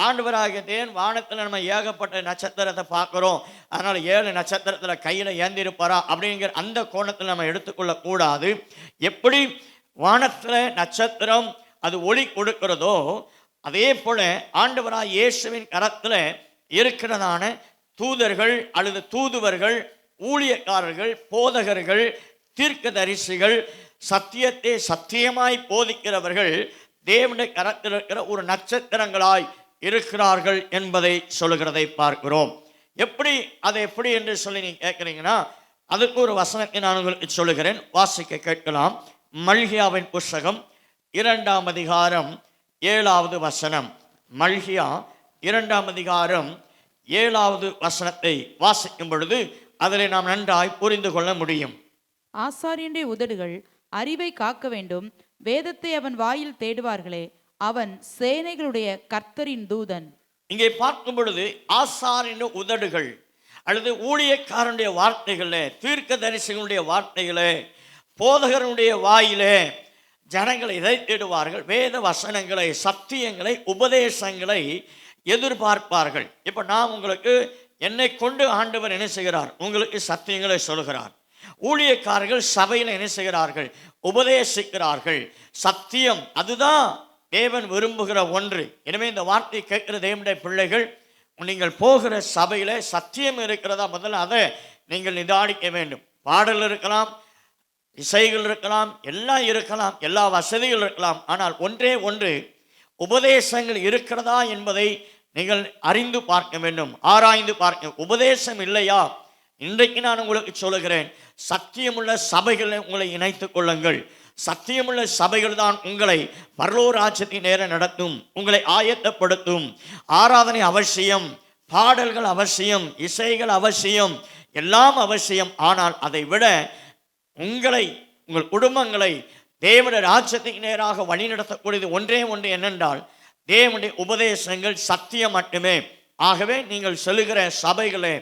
ஆண்டவராகிய தேவன் வானத்தில் நம்ம ஏகப்பட்ட நட்சத்திரத்தை பார்க்குறோம், அதனால் 7 நட்சத்திரத்தில் கையில் ஏந்திருப்பாரா அப்படிங்கிற அந்த கோணத்தில் நம்ம எடுத்துக்கொள்ள கூடாது. எப்படி வானத்தில் நட்சத்திரம் அது ஒளி கொடுக்கிறதோ அதே போல ஆண்டவராய் இயேசுவின் கரத்தில் இருக்கிறதான தூதர்கள் அல்லது தூதுவர்கள், ஊழியக்காரர்கள், போதகர்கள், தீர்க்கதரிசிகள், சத்தியத்தை சத்தியமாய் போதிக்கிறவர்கள் தேவனுடைய கரத்தில் இருக்கிற ஒரு நட்சத்திரங்களாய் இருக்கிறார்கள் என்பதை சொல்லுகிறதை பார்க்கிறோம். எப்படி என்று சொல்லி நீங்க கேட்குறீங்கன்னா, அதுக்கு ஒரு வசனத்தை நான் உங்களுக்கு சொல்லுகிறேன், வாசிக்க கேட்கலாம். மல்கியாவின் புஸ்தகம் 2ஆம் அதிகாரம் 7வது வசனம். மல்கியா 2ஆம் அதிகாரம் 7வது வசனத்தை வாசிக்கும் பொழுது அதில் நாம் நன்றாய் புரிந்து கொள்ள முடியும். ஆசாரியனுடைய உதடுகள் அறிவை காக்க வேண்டும், வேதத்தை அவன் வாயில் தேடுவார்களே, அவன் சேனைகளுடைய கர்த்தரின் தூதன். இங்கே பார்க்கும் பொழுது ஆசாரின் உதடுகள் அல்லது ஊழியக்காரனுடைய வார்த்தைகளே, தீர்க்கதரிசிகளுடைய வார்த்தைகளே, போதகருடைய வாயிலே ஜனங்களை இதை தேடுவார்கள், வேத வசனங்களை, சத்தியங்களை, உபதேசங்களை எதிர்பார்ப்பார்கள். இப்போ நான் உங்களுக்கு என்னை கொண்டு ஆண்டவர் என்ன செய்கிறார்? உங்களுக்கு சத்தியங்களை சொல்கிறார். ஊழியக்காரர்கள் சபையில் என்ன செய்கிறார்கள்? உபதேசிக்கிறார்கள். சத்தியம் அதுதான் தேவன் விரும்புகிற ஒன்று. எனவே இந்த வார்த்தையை கேட்கிற தேவனுடைய பிள்ளைகள், நீங்கள் போகிற சபையில் சத்தியம் இருக்கிறதா? முதல்ல அதை நீங்கள் நிதானிக்க வேண்டும். பாடல் இருக்கலாம், இசைகள் இருக்கலாம், எல்லாம் இருக்கலாம், எல்லா வசதிகள் இருக்கலாம். ஆனால் ஒன்றே ஒன்று, உபதேசங்கள் இருக்கிறதா என்பதை நீங்கள் அறிந்து பார்க்க வேண்டும், ஆராய்ந்து பார்க்க. உபதேசம் இல்லையா? இன்றைக்கு நான் உங்களுக்கு சொல்லுகிறேன், சத்தியமுள்ள சபைகளை உங்களை இணைத்துக் கொள்ளுங்கள். சத்தியமுள்ள சபைகள் தான் உங்களை பரலோக ராஜ்யத்தின் நேரம் நடத்தும், உங்களை ஆயத்தப்படுத்தும். ஆராதனை அவசியம், பாடல்கள் அவசியம், இசைகள் அவசியம், எல்லாம் அவசியம். ஆனால் அதை விட உங்களை, உங்கள் குடும்பங்களை தேவனுடைய ராஜ்யத்தின் நேராக வழிநடத்தக்கூடியது ஒன்றே ஒன்று என்னென்றால் தேவனுடைய உபதேசங்கள், சத்தியம் மட்டுமே. ஆகவே நீங்கள் சொல்லுகிற சபைகளை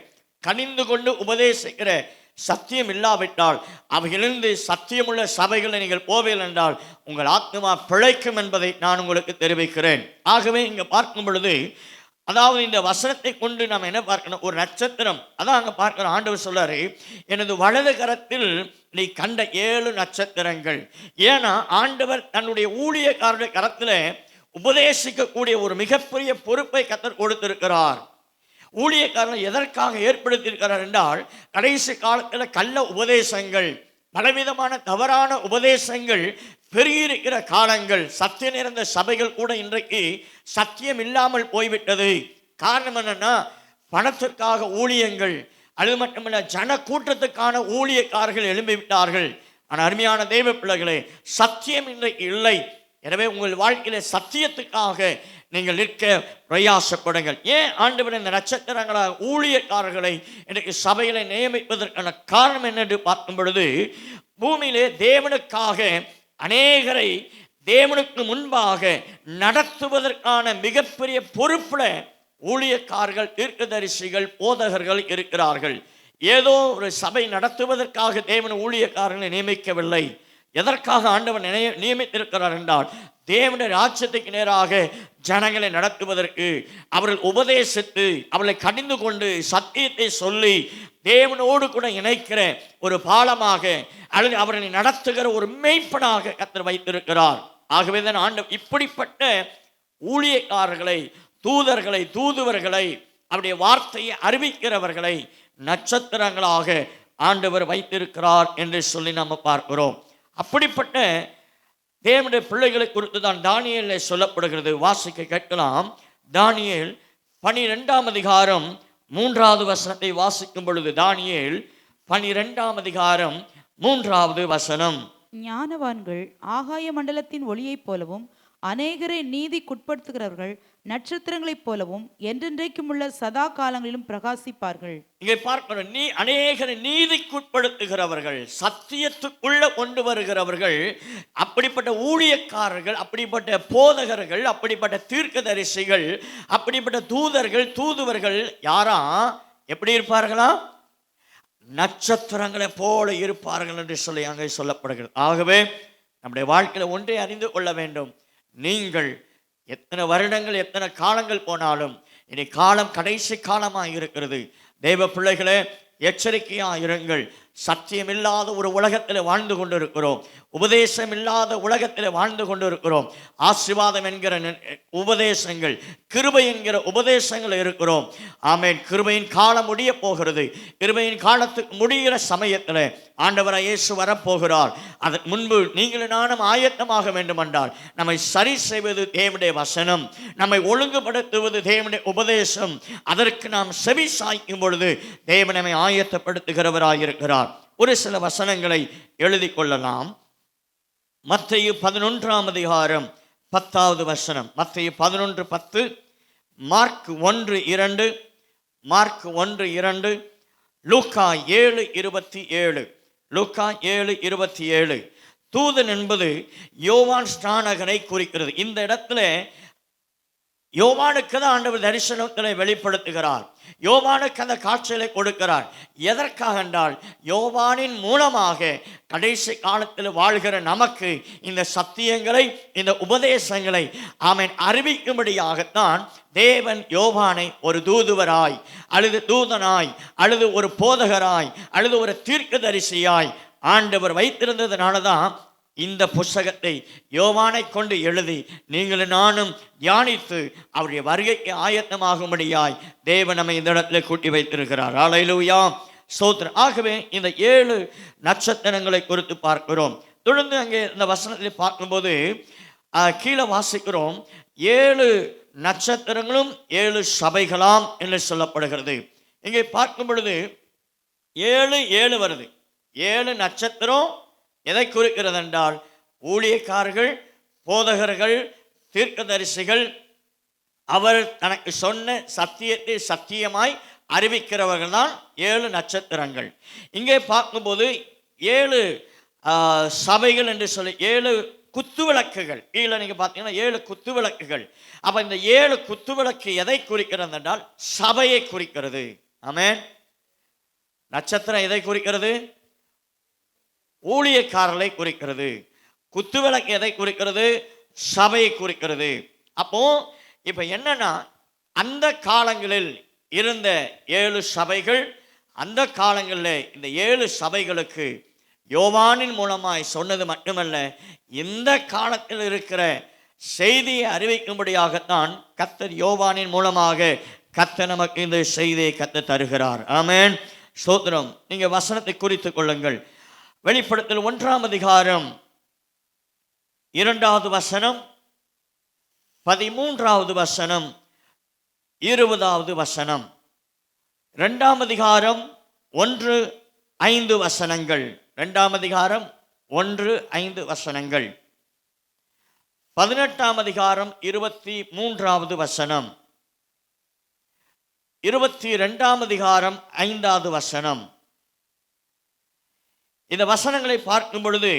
கனிந்து கொண்டு உபதேசிக்கிற சத்தியம் இல்லாவிட்டால், அவைகளிலிருந்து சத்தியமுள்ள சபைகளை நீங்கள் போவீர்கள் என்றால் உங்கள் ஆத்மா பிழைக்கும் என்பதை நான் உங்களுக்கு தெரிவிக்கிறேன். ஆகவே இங்கே பார்க்கும் பொழுது, அதாவது இந்த வசனத்தை கொண்டு நாம் என்ன பார்க்கணும்? ஒரு நட்சத்திரம். அதான் அங்கே பார்க்கிறோம். ஆண்டவர் சொல்றாரு, எனது வலது கரத்தில் நீ கண்ட 7 நட்சத்திரங்கள். ஏன்னா ஆண்டவர் தன்னுடைய ஊழியக்காரருடைய கரத்தில் உபதேசிக்கக்கூடிய ஒரு மிகப்பெரிய பொறுப்பை கர்த்தர் கொடுத்திருக்கிறார். ஊழியக்காரர்கள் எதற்காக ஏற்படுத்தியிருக்கிறார் என்றால், கடைசி காலத்தில் கள்ள உபதேசங்கள், பலவிதமான தவறான உபதேசங்கள் பெருகியிருக்கிற காலங்கள். சத்தியம் நிறைந்த சபைகள் கூட இன்றைக்கு சத்தியம் இல்லாமல் போய்விட்டது. காரணம் என்னன்னா, பணத்திற்காக ஊழியங்கள், அது மட்டுமல்ல ஜன கூட்டத்துக்கான ஊழியக்காரர்கள் எழும்பிவிட்டார்கள். ஆனால் அருமையான தெய்வ பிள்ளைகளே, சத்தியம் இன்றைக்கு இல்லை. எனவே உங்கள் வாழ்க்கையில சத்தியத்துக்காக நீங்கள் நிற்க பிரயாசப்படுங்கள். ஏன் ஆண்டவர் இந்த நட்சத்திரங்களாக ஊழியக்காரர்களை இன்றைக்கு சபையில நியமிப்பதற்கான காரணம் என்னென்று பார்க்கும் பொழுது, பூமியிலே தேவனுக்காக அநேகரை தேவனுக்கு முன்பாக நடத்துவதற்கான மிகப்பெரிய பொறுப்புல ஊழியக்காரர்கள், தீர்க்கதரிசிகள், போதகர்கள் இருக்கிறார்கள். ஏதோ ஒரு சபை நடத்துவதற்காக தேவன் ஊழியக்காரர்களை நியமிக்கவில்லை. எதற்காக ஆண்டவர் நியமித்திருக்கிறார் என்றால், தேவனுடைய ராஜ்யத்துக்கு நேராக ஜனங்களை நடத்துவதற்கு, அவர்கள் உபதேசித்து அவர்களை கடிந்து கொண்டு சத்தியத்தை சொல்லி தேவனோடு கூட இணைக்கிற ஒரு பாலமாக, அல்லது அவர்களை நடத்துகிற ஒரு மேய்ப்பனாக கர்த்தர் வைத்திருக்கிறார். ஆகவே தான் ஆண்டவர் இப்படிப்பட்ட ஊழியக்காரர்களை, தூதர்களை, தூதுவர்களை, அவருடைய வார்த்தையை அறிவிக்கிறவர்களை நட்சத்திரங்களாக ஆண்டவர் வைத்திருக்கிறார் என்று சொல்லி நாம் பார்க்கிறோம். அப்படிப்பட்ட தேவனுடைய பிள்ளைகளை குறித்து தான் தானியேலில் சொல்லப்படுகிறது. வாசிக்க கேட்கலாம். தானியேல் 12ஆம் அதிகாரம் 3வது வசனத்தை வாசிக்கும் பொழுது, தானியேல் 12ஆம் அதிகாரம் 3வது வசனம். ஞானவான்கள் ஆகாய மண்டலத்தின் ஒளியைப் போலவும், அநேகரை நீதிக்குட்படுத்துகிறவர்கள் நட்சத்திரங்களைப் போலவும் என்றென்றைக்கும் உள்ள சதா காலங்களிலும் பிரகாசிப்பார்கள். இங்கே பார்க்கிறோம், அநேகரை நீதிக்குட்படுத்துகிறவர்கள், சத்தியத்துக்குள்ள கொண்டு வருகிறவர்கள், அப்படிப்பட்ட ஊழியக்காரர்கள், அப்படிப்பட்ட போதகர்கள், அப்படிப்பட்ட தீர்க்கதரிசிகள், அப்படிப்பட்ட தூதர்கள், தூதுவர்கள் யாரா எப்படி இருப்பார்களா? நட்சத்திரங்களை போல இருப்பார்கள் என்று சொல்லி அங்கே சொல்லப்படுகிறது. ஆகவே நம்முடைய வாழ்க்கையில் ஒன்றை அறிந்து கொள்ள வேண்டும். நீங்கள் எத்தனை வருடங்கள், எத்தனை காலங்கள் போனாலும் இனி காலம் கடைசி காலமாக இருக்கிறது. தெய்வ பிள்ளைகளே, எச்சரிக்கையாக இருங்கள். சத்தியம் இல்லாத ஒரு உலகத்தில் வாழ்ந்து கொண்டிருக்கிறோம். உபதேசம் இல்லாத உலகத்தில் வாழ்ந்து கொண்டிருக்கிறோம். ஆசீர்வாதம் என்கிற உபதேசங்கள், கிருபை என்கிற உபதேசங்கள் இருக்கிறோம். ஆமென். கிருபையின் காலம் முடிய போகிறது. கிருபையின் காலத்துக்கு முடிகிற சமயத்தில் ஆண்டவராய் இயேசு வரப்போகிறார். அதற்கு முன்பு நீங்களும் நானும் ஆயத்தமாக வேண்டுமென்றால் நம்மை சரி செய்வது தேவனுடைய வசனம், நம்மை ஒழுங்குபடுத்துவது தேவனுடைய உபதேசம். அதற்கு நாம் செவி சாய்க்கும் பொழுது தேவன் நம்மை ஆயத்தப்படுத்துகிறவராயிருக்கிறார். ஒரு சில வசனங்களை எழுதி கொள்ளலாம். மத்தேயு 11 வசனம், மத்தேயு 11:10, மார்க் 1:2, மார்க் 1:2, லூக்கா 7:27, லூக்கா 7:27. தூதன் என்பது யோவான் ஸ்நானகனை குறிக்கிறது. இந்த இடத்துல யோவானுக்கு தான் ஆண்டவர் தரிசனங்களை வெளிப்படுத்துகிறார். யோவானுக்கு அந்த காட்சிகளை கொடுக்கிறார். எதற்காக என்றால் யோவானின் மூலமாக கடைசி காலத்தில் வாழ்கிற நமக்கு இந்த சத்தியங்களை, இந்த உபதேசங்களை ஆமென் அறிவிக்கும்படியாகத்தான் தேவன் யோவானை ஒரு தூதுவராய் அல்லது தூதனாய் அல்லது ஒரு போதகராய் அல்லது ஒரு தீர்க்கதரிசியாய் ஆண்டவர் வைத்திருந்ததுனால தான் இந்த புஸ்தகத்தை யோவானை கொண்டு எழுதி நீங்களும் நானும் தியானித்து அவருடைய வருகைக்கு ஆயத்தமாகும்படியாய் தேவன் நம்மை இந்த இடத்துல கூட்டி வைத்திருக்கிறார். அல்லேலூயா, ஸ்தோத்திரம். ஆகவே இந்த 7 நட்சத்திரங்களை குறித்து பார்க்கிறோம். தொடர்ந்து அங்கே இந்த வசனத்தில் பார்க்கும்போது கீழே வாசிக்கிறோம், 7 நட்சத்திரங்களும் 7 சபைகளாம் என்று சொல்லப்படுகிறது. இங்கே பார்க்கும் பொழுது 7 வருது. 7 நட்சத்திரம் எதை குறிக்கிறது என்றால் ஊழியக்காரர்கள், போதகர்கள், தீர்க்கதரிசிகள், அவர் தனக்கு சொன்ன சத்தியத்தை சத்தியமாய் அறிவிக்கிறவர்கள் தான் 7 நட்சத்திரங்கள். இங்கே பார்க்கும்போது 7 சபைகள் என்று சொல்லி 7 குத்துவிளக்குகள் கீழே நீங்க பார்த்தீங்கன்னா 7 குத்துவிளக்குகள். அப்ப இந்த 7 குத்துவிளக்கு எதை குறிக்கிறது என்றால் சபையை குறிக்கிறது. ஆமென். நட்சத்திரம் எதை குறிக்கிறது? ஊழியக்காரர்களை குறிக்கிறது. குத்துவிளக்கு எதை குறிக்கிறது? சபையை குறிக்கிறது. அப்போ இப்ப என்னன்னா, அந்த காலங்களில் இருந்த 7 சபைகள், அந்த காலங்களில் இந்த 7 சபைகளுக்கு யோவானின் மூலமாய் சொன்னது மட்டுமல்ல, இந்த காலத்தில் இருக்கிற செய்தியை அறிவிக்கும்படியாகத்தான் கர்த்தர் யோவானின் மூலமாக கர்த்தர் நமக்கு இந்த செய்தியை கர்த்தர் தருகிறார். ஆமென், ஸ்தோத்திரம். நீங்க வசனத்தை குறித்துக் கொள்ளுங்கள். வெளிப்படுத்தல் 1 அதிகாரம் 2வது வசனம், 13வது வசனம், 20வது வசனம். 2 அதிகாரம் 1-5 வசனங்கள். 2 அதிகாரம் 1-5 வசனங்கள். 18 அதிகாரம் 23வது வசனம். 22 அதிகாரம் 5வது வசனம். இந்த வசனங்களை பார்க்கும் பொழுது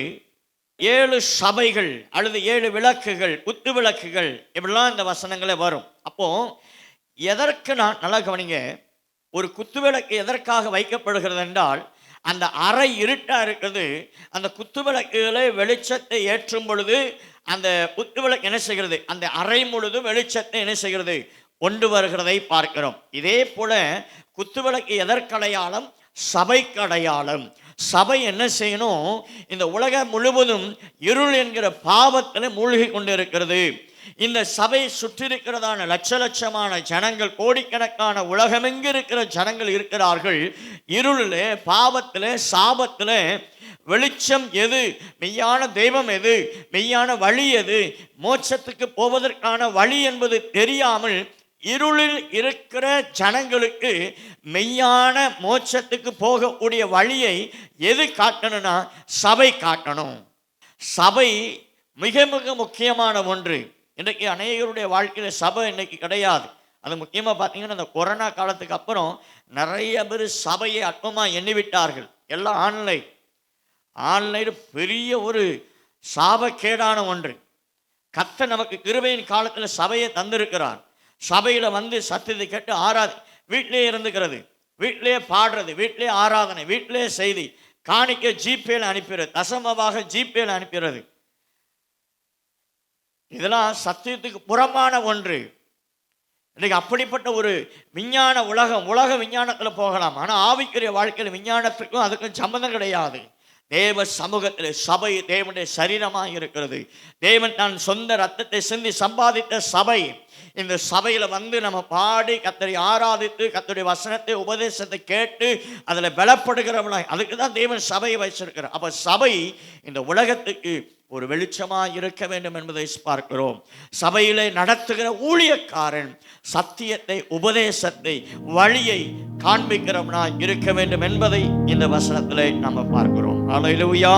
7 சபைகள் அல்லது 7 விளக்குகள், குத்து விளக்குகள், இப்படிலாம் இந்த வசனங்களே வரும். அப்போ எதற்கு நான் நல்லா கவனிங்க, ஒரு குத்து விளக்கு எதற்காக வைக்கப்படுகிறது என்றால், அந்த அறை இருட்டா இருக்குது, அந்த குத்து விளக்குகளை வெளிச்சத்தை ஏற்றும் பொழுது அந்த குத்து விளக்கு என்ன செய்கிறது? அந்த அறை முழுதும் வெளிச்சத்தை என்ன செய்கிறது? கொண்டு வருகிறதை பார்க்கிறோம். இதே போல குத்து விளக்கு எதற்கு அடையாளம்? சபைக்கு அடையாளம். சபை என்ன செய்யணும்? இந்த உலகம் முழுவதும் இருள் என்கிற பாவத்தில் மூழ்கி கொண்டிருக்கிறது. இந்த சபை சுற்றி இருக்கிறதான லட்சமான ஜனங்கள், கோடிக்கணக்கான உலகமெங்கு இருக்கிற ஜனங்கள் இருக்கிறார்கள். இருளிலே, பாவத்திலே, சாபத்திலே வெளிச்சம் எது? மெய்யான தெய்வம் எது? மெய்யான வழி எது? மோட்சத்துக்கு போவதற்கான வழி என்பது தெரியாமல் இருளில் இருக்கிற ஜனங்களுக்கு மெய்யான மோட்சத்துக்கு போகக்கூடிய வழியை எது காட்டணும்னா சபை காட்டணும். சபை மிக மிக முக்கியமான ஒன்று. இன்றைக்கு அநேகருடைய வாழ்க்கையில் சபை இன்னைக்கு கிடையாது. அது முக்கியமாக பார்த்தீங்கன்னா, இந்த கொரோனா காலத்துக்கு அப்புறம் நிறைய பேர் சபையை அற்பமாக எண்ணிவிட்டார்கள். எல்லாம் ஆன்லைன் பெரிய ஒரு சாபக்கேடான ஒன்று. கர்த்தர் நமக்கு கிருபையின் காலத்தில் சபையை தந்திருக்கிறார். சபையில் வந்து சத்தியத்தை கேட்டு வீட்டிலே இருந்துக்கிறது, வீட்டிலே பாடுறது, வீட்டிலே ஆராதனை, வீட்டிலே செய்தி, காணிக்க ஜிபேல அனுப்பிடுறது, தசமமாக ஜிபேல அனுப்பிடுறது. இதெல்லாம் சத்தியத்துக்கு புறம்பான ஒன்று. இன்னைக்கு அப்படிப்பட்ட ஒரு விஞ்ஞான உலக விஞ்ஞானத்தில் போகலாம். ஆனால் ஆவிக்குரிய வாழ்க்கையில் விஞ்ஞானத்துக்கும் அதுக்கும் சம்மந்தம் கிடையாது. தேவ சமூகத்தில் சபை தேவனுடைய சரீரமாக இருக்கிறது. தேவன் தான் சொந்த ரத்தத்தை சிந்தி சம்பாதித்த சபை. இந்த சபையில் வந்து நம்ம பாடி கர்த்தரை ஆராதித்து கர்த்தருடைய வசனத்தை உபதேசத்தை கேட்டு அதில் பலப்படுகிறவனாய், அதுக்கு தான் தேவன் சபையை வச்சிருக்கிறார். அப்போ சபை இந்த உலகத்துக்கு ஒரு வெளிச்சமாக இருக்க வேண்டும் என்பதை பார்க்கிறோம். சபையிலே நடத்துகிற ஊழியக்காரன் சத்தியத்தை உபதேசத்தை வழியை காண்பிக்கிறவனாய் இருக்க வேண்டும் என்பதை இந்த வசனத்திலே நாம் பார்க்கிறோம். அல்லேலூயா.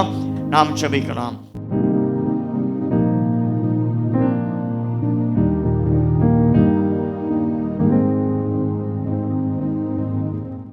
நாம் ஜெபிக்கலாம்.